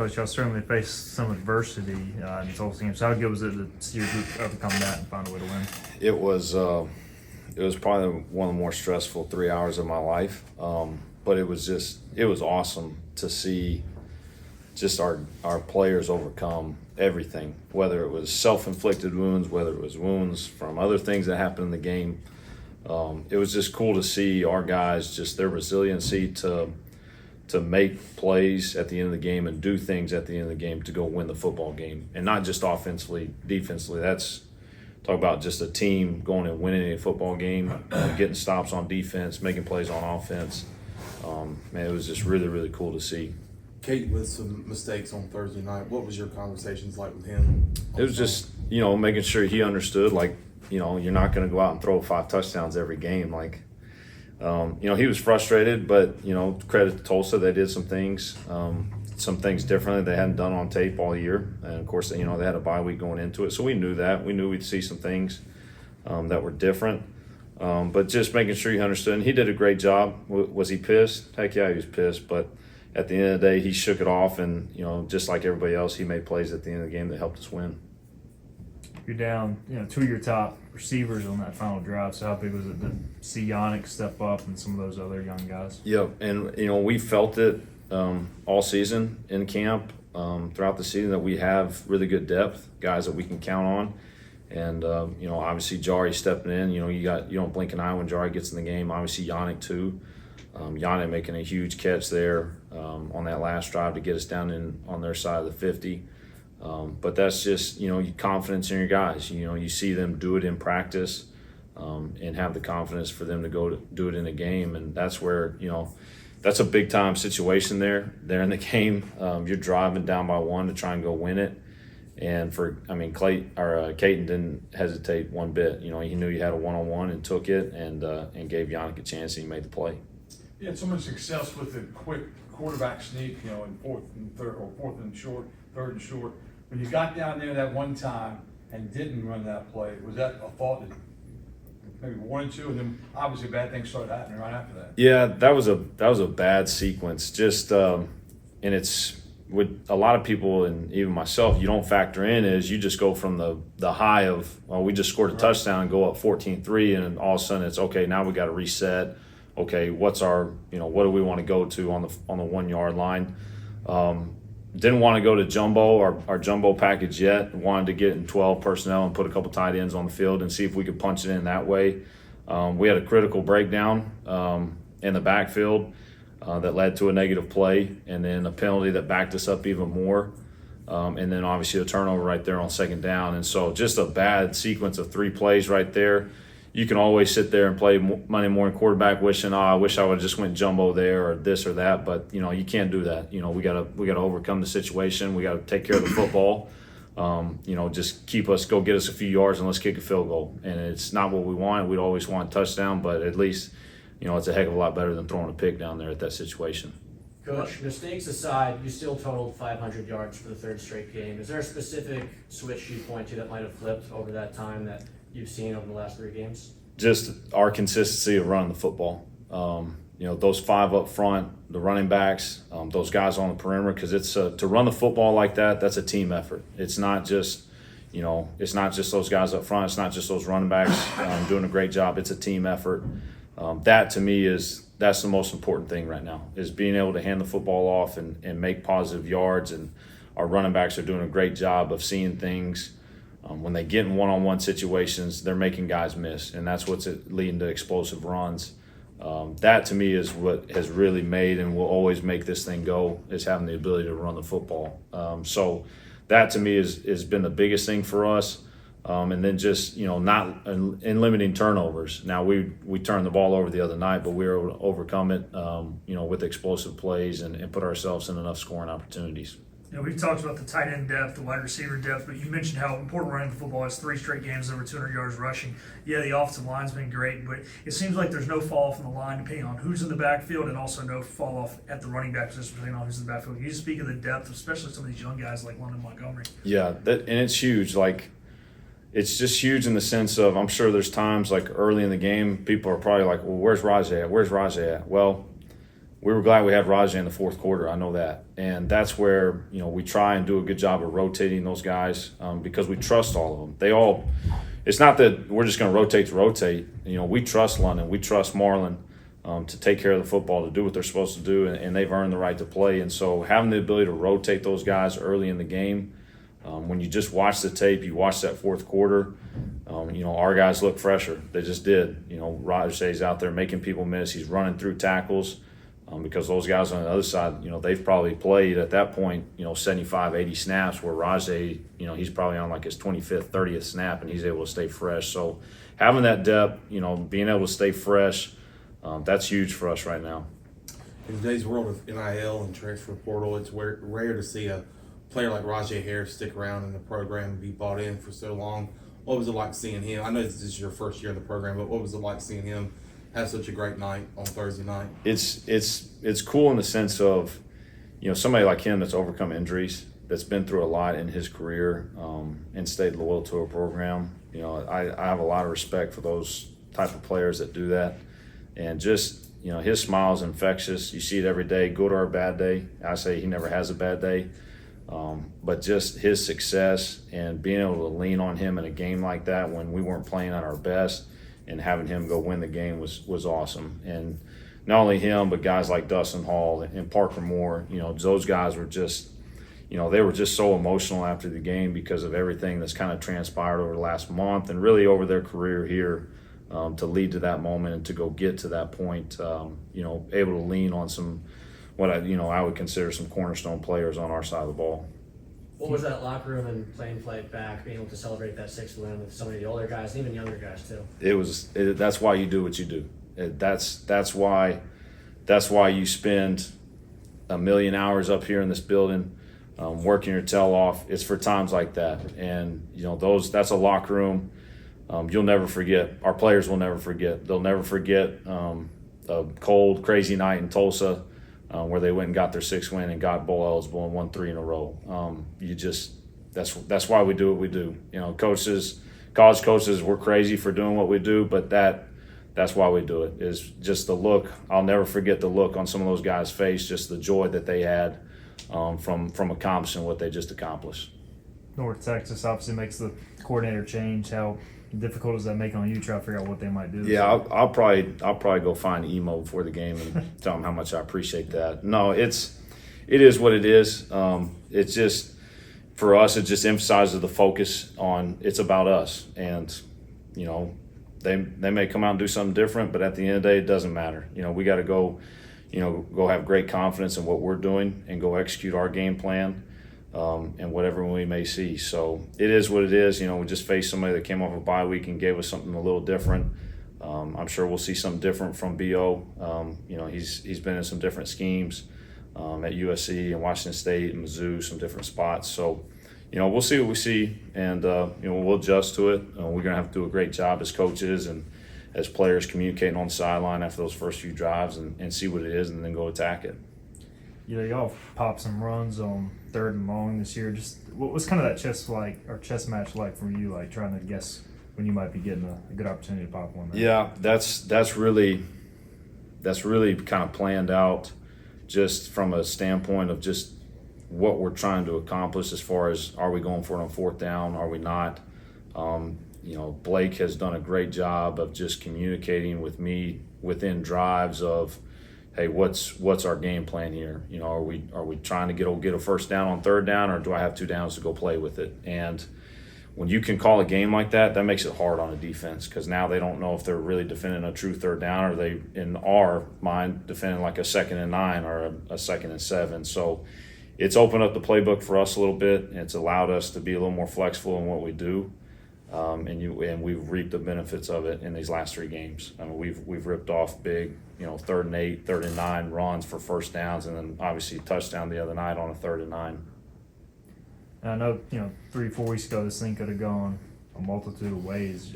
Coach, y'all certainly faced some adversity in this whole team. So how good was it to see your group overcome that and find a way to win? It was probably one of the more stressful 3 hours of my life. But it was awesome to see just our players overcome everything, whether it was self-inflicted wounds, whether it was wounds from other things that happened in the game. It was just cool to see our guys, just their resiliency to make plays at the end of the game and do things at the end of the game to go win the football game. And not just offensively, defensively. That's talk about just a team going and winning a football game, getting stops on defense, making plays on offense. Man, it was just really, really cool to see. Kate, with some mistakes on Thursday night, what was your conversations like with him? It was just, making sure he understood, you're not going to go out and throw 5 touchdowns every game. He was frustrated, but, credit to Tulsa, they did some things differently they hadn't done on tape all year. And, of course, they had a bye week going into it. So we knew that. We knew we'd see some things that were different. But just making sure he understood. And he did a great job. Was he pissed? Heck yeah, he was pissed. But at the end of the day, he shook it off. And, just like everybody else, he made plays at the end of the game that helped us win. You're down, 2 of your top receivers on that final drive. So how big was it to see Yannick step up and some of those other young guys? Yep, and we felt it all season in camp, throughout the season, that we have really good depth, guys that we can count on. And obviously Jari stepping in. You don't blink an eye when Jari gets in the game. Obviously Yannick too. Yannick making a huge catch there on that last drive to get us down on their side of the 50. But that's just, confidence in your guys. You see them do it in practice and have the confidence for them to go do it in a game. And that's where, that's a big time situation there in the game. You're driving down by 1 to try and go win it. And Caden didn't hesitate one bit. He knew he had a one-on-one and took it and gave Yannick a chance, and he made the play. You had so much success with the quick quarterback sneak, in fourth and third, or fourth and short, third and short. When you got down there that one time and didn't run that play, was that a fault that maybe 1 and 2, and then obviously bad things started happening right after that? Yeah, that was a bad sequence. Just and it's with a lot of people and even myself, you don't factor in is you just go from the high of, well, we just scored a touchdown and go up 14-3, and all of a sudden it's okay, now we got to reset. Okay, what's our, what do we want to go to on the 1 yard line? Didn't want to go to jumbo, our jumbo package yet. Wanted to get in 12 personnel and put a couple tight ends on the field and see if we could punch it in that way. We had a critical breakdown in the backfield that led to a negative play, and then a penalty that backed us up even more. And then obviously a turnover right there on second down. And so just a bad sequence of 3 plays right there. You can always sit there and play Monday morning quarterback wishing, I wish I would have just went jumbo there or this or that. But, you can't do that. We gotta overcome the situation. We got to take care of the football. Just go get us a few yards and let's kick a field goal. And it's not what we want. We'd always want a touchdown, but at least, it's a heck of a lot better than throwing a pick down there at that situation. Coach, mistakes aside, you still totaled 500 yards for the 3rd straight game. Is there a specific switch you point to that might have flipped over that time that you've seen over the last 3 games? Just our consistency of running the football. Those 5 up front, the running backs, those guys on the perimeter, because it's to run the football like that, that's a team effort. It's not just, it's not just those guys up front. It's not just those running backs doing a great job. It's a team effort. That to me that's the most important thing right now, is being able to hand the football off and make positive yards. And our running backs are doing a great job of seeing things. When they get in one-on-one situations, they're making guys miss, and that's what's leading to explosive runs. That to me is what has really made and will always make this thing go, is having the ability to run the football. So that to me has been the biggest thing for us. And then just, not in limiting turnovers. Now we turned the ball over the other night, but we were able to overcome it, with explosive plays and put ourselves in enough scoring opportunities. We've talked about the tight end depth, the wide receiver depth, but you mentioned how important running the football is. 3 straight games over 200 yards rushing. Yeah, the offensive line's been great, but it seems like there's no fall off in the line depending on who's in the backfield, and also no fall off at the running back position depending on who's in the backfield. Can you speak of the depth, especially some of these young guys like London Montgomery? Yeah, and it's huge. It's just huge in the sense of, I'm sure there's times like early in the game, people are probably like, well, where's Rajay at? Where's Rajay at? Well, we were glad we had Rajay in the fourth quarter. I know that. And that's where, we try and do a good job of rotating those guys because we trust all of them. It's not that we're just going to rotate. We trust London. We trust Marlon to take care of the football, to do what they're supposed to do, and they've earned the right to play. And so having the ability to rotate those guys early in the game, when you just watch the tape, you watch that fourth quarter, our guys look fresher. They just did. Rajay's out there making people miss. He's running through tackles. Because those guys on the other side, they've probably played at that point, 75, 80 snaps, where Rajay, he's probably on like his 25th, 30th snap, and he's able to stay fresh. So having that depth, being able to stay fresh, that's huge for us right now. In today's world of NIL and transfer portal, it's rare to see a player like Rajay Harris stick around in the program and be bought in for so long. What was it like seeing him? I know this is your first year in the program, but what was it like seeing him have such a great night on Thursday night? It's cool in the sense of, somebody like him that's overcome injuries, that's been through a lot in his career, and stayed loyal to a program. I have a lot of respect for those type of players that do that. And just, his smile is infectious. You see it every day, good or a bad day. I say he never has a bad day. But just his success and being able to lean on him in a game like that when we weren't playing at our best, and having him go win the game was awesome. And not only him, but guys like Dustin Hall and Parker Moore, those guys were just, they were just so emotional after the game because of everything that's kind of transpired over the last month and really over their career here, to lead to that moment and to go get to that point, able to lean on some, what I would consider some cornerstone players on our side of the ball. What was that locker room and playing flight back, being able to celebrate that 6th win with some of the older guys and even younger guys too? That's why you do what you do. That's why you spend a million hours up here in this building, working your tail off. It's for times like that. And, that's a locker room you'll never forget. Our players will never forget. They'll never forget a cold, crazy night in Tulsa, where they went and got their 6th win and got bowl eligible and won 3 in a row. That's why we do what we do. Coaches, college coaches, we're crazy for doing what we do, but that's why we do it. Is just the look. I'll never forget the look on some of those guys' face, just the joy that they had from accomplishing what they just accomplished. North Texas obviously makes the coordinator change. How difficult does that make on you trying to figure out what they might do? Yeah, I'll probably go find emo before the game and tell them how much I appreciate that. No, it is what it is. It's just, for us, it just emphasizes the focus on it's about us. And, they may come out and do something different, but at the end of the day, it doesn't matter. We got to go have great confidence in what we're doing and go execute our game plan. And whatever we may see. So it is what it is. We just faced somebody that came off a bye week and gave us something a little different. I'm sure we'll see something different from B.O. He's been in some different schemes at USC and Washington State and Mizzou, some different spots. So, we'll see what we see, and we'll adjust to it. We're going to have to do a great job as coaches and as players communicating on the sideline after those first few drives and see what it is and then go attack it. Y'all popped some runs on 3rd and long this year. Just what was kind of that chess match like from you, like trying to guess when you might be getting a good opportunity to pop one there? Yeah, that's really kind of planned out, just from a standpoint of just what we're trying to accomplish as far as, are we going for it on 4th down, are we not? Blake has done a great job of just communicating with me within drives of, hey, what's our game plan here? Are we trying to get a 1st down on 3rd down, or do I have 2 downs to go play with it? And when you can call a game like that, that makes it hard on a defense, because now they don't know if they're really defending a true 3rd down, or they, in our mind, defending like a 2nd and 9 or a 2nd and 7. So it's opened up the playbook for us a little bit, and it's allowed us to be a little more flexible in what we do. And we've reaped the benefits of it in these last 3 games. I mean, we've ripped off big, 3rd and 8, 3rd and 9 runs for 1st downs, and then obviously a touchdown the other night on a 3rd and 9. And I know 3-4 weeks ago this thing could have gone a multitude of ways.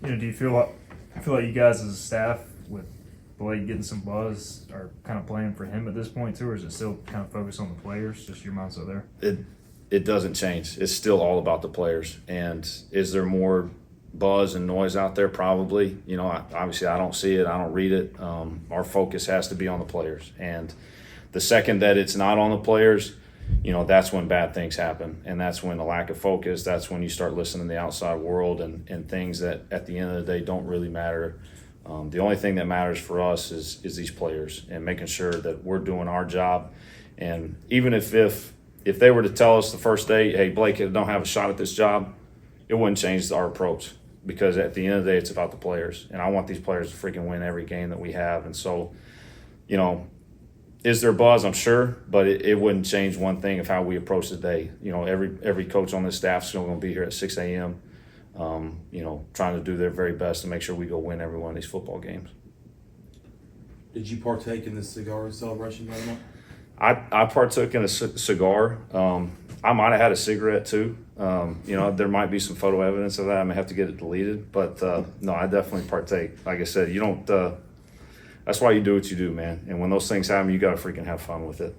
Do you feel like you guys as a staff, with Blake getting some buzz, are kind of playing for him at this point too, or is it still kind of focused on the players? Just your mindset there. It doesn't change. It's still all about the players. And is there more buzz and noise out there? Probably. You know, obviously I don't see it. I don't read it. Our focus has to be on the players. And the second that it's not on the players, you know, that's when bad things happen. And that's when a lack of focus, that's when you start listening to the outside world and things that at the end of the day don't really matter. The only thing that matters for us is these players and making sure that we're doing our job. And even if they were to tell us the first day, hey, Blake, you don't have a shot at this job, it wouldn't change our approach, because at the end of the day, it's about the players. And I want these players to freaking win every game that we have. And so, you know, is there buzz? I'm sure, but it wouldn't change one thing of how we approach the day. You know, every coach on this staff is still going to be here at 6 a.m., you know, trying to do their very best to make sure we go win every one of these football games. Did you partake in the cigar celebration, Matt? I partook in a cigar. I might have had a cigarette too. You know, there might be some photo evidence of that. I may have to get it deleted, but no, I definitely partake. Like I said, you don't. That's why you do what you do, man. And when those things happen, you got to freaking have fun with it.